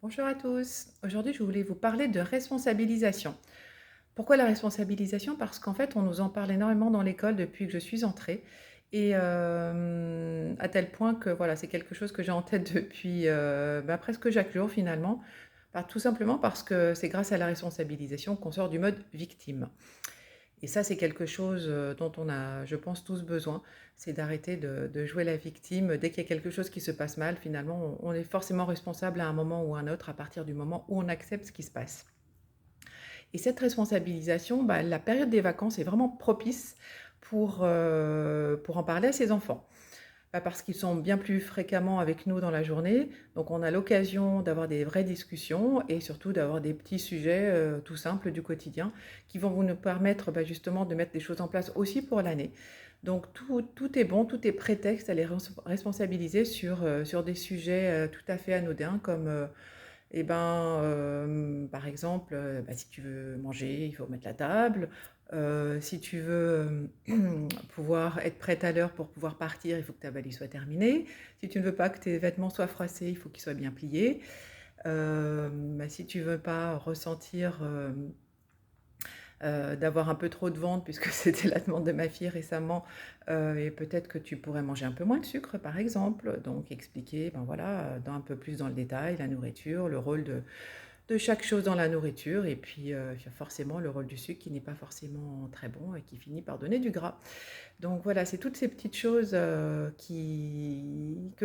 Bonjour à tous. Aujourd'hui, je voulais vous parler de responsabilisation. Pourquoi la responsabilisation? Parce qu'en fait, on nous en parle énormément dans l'école depuis que je suis entrée et à tel point que voilà, c'est quelque chose que j'ai en tête depuis, presque chaque jour finalement. Tout simplement parce que c'est grâce à la responsabilisation qu'on sort du mode victime. Et ça, c'est quelque chose, dont on a, je pense, tous besoin. C'est d'arrêter de jouer la victime. Dès qu'il y a quelque chose qui se passe mal, finalement, on est forcément responsable à un moment ou à un autre à partir du moment où on accepte ce qui se passe. Et cette responsabilisation, la période des vacances est vraiment propice pour en parler à ses enfants. Parce qu'ils sont bien plus fréquemment avec nous dans la journée, donc on a l'occasion d'avoir des vraies discussions et surtout d'avoir des petits sujets, tout simples du quotidien qui vont nous permettre, justement de mettre des choses en place aussi pour l'année. Donc tout est bon, tout est prétexte à les responsabiliser sur des sujets, tout à fait anodins comme, par exemple, si tu veux manger, il faut mettre la table. Si tu veux, pouvoir être prête à l'heure pour pouvoir partir, il faut que ta valise soit terminée. Si tu ne veux pas que tes vêtements soient froissés, il faut qu'ils soient bien pliés. Si tu veux pas ressentir, d'avoir un peu trop de ventre puisque c'était la demande de ma fille récemment, et peut-être que tu pourrais manger un peu moins de sucre, par exemple. Donc expliquer, voilà, dans un peu plus dans le détail, la nourriture, le rôle de chaque chose dans la nourriture et puis, forcément le rôle du sucre qui n'est pas forcément très bon et qui finit par donner du gras. Donc voilà, c'est toutes ces petites choses, que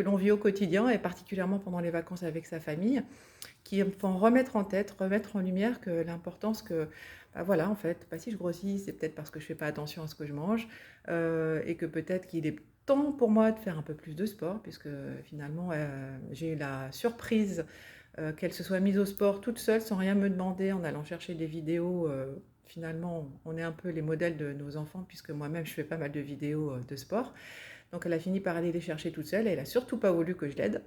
l'on vit au quotidien et particulièrement pendant les vacances avec sa famille, qui me font remettre en tête, remettre en lumière que l'importance que, voilà, en fait, si je grossis, c'est peut-être parce que je fais pas attention à ce que je mange, et que peut-être qu'il est temps pour moi de faire un peu plus de sport puisque finalement, j'ai eu la surprise, qu'elle se soit mise au sport toute seule sans rien me demander en allant chercher des vidéos, finalement, on est un peu les modèles de nos enfants puisque moi-même je fais pas mal de vidéos, de sport. Donc elle a fini par aller les chercher toute seule et elle a surtout pas voulu que je l'aide.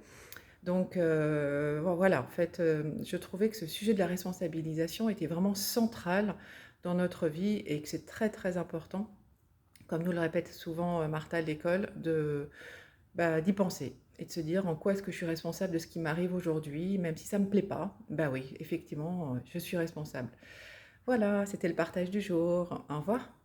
Donc voilà, en fait, je trouvais que ce sujet de la responsabilisation était vraiment central dans notre vie et que c'est très, très important, comme nous le répète souvent, Martha à l'école, d'y penser et de se dire: «En quoi est-ce que je suis responsable de ce qui m'arrive aujourd'hui? Même si ça me plaît pas, oui, effectivement, je suis responsable». Voilà, c'était le partage du jour. Au revoir.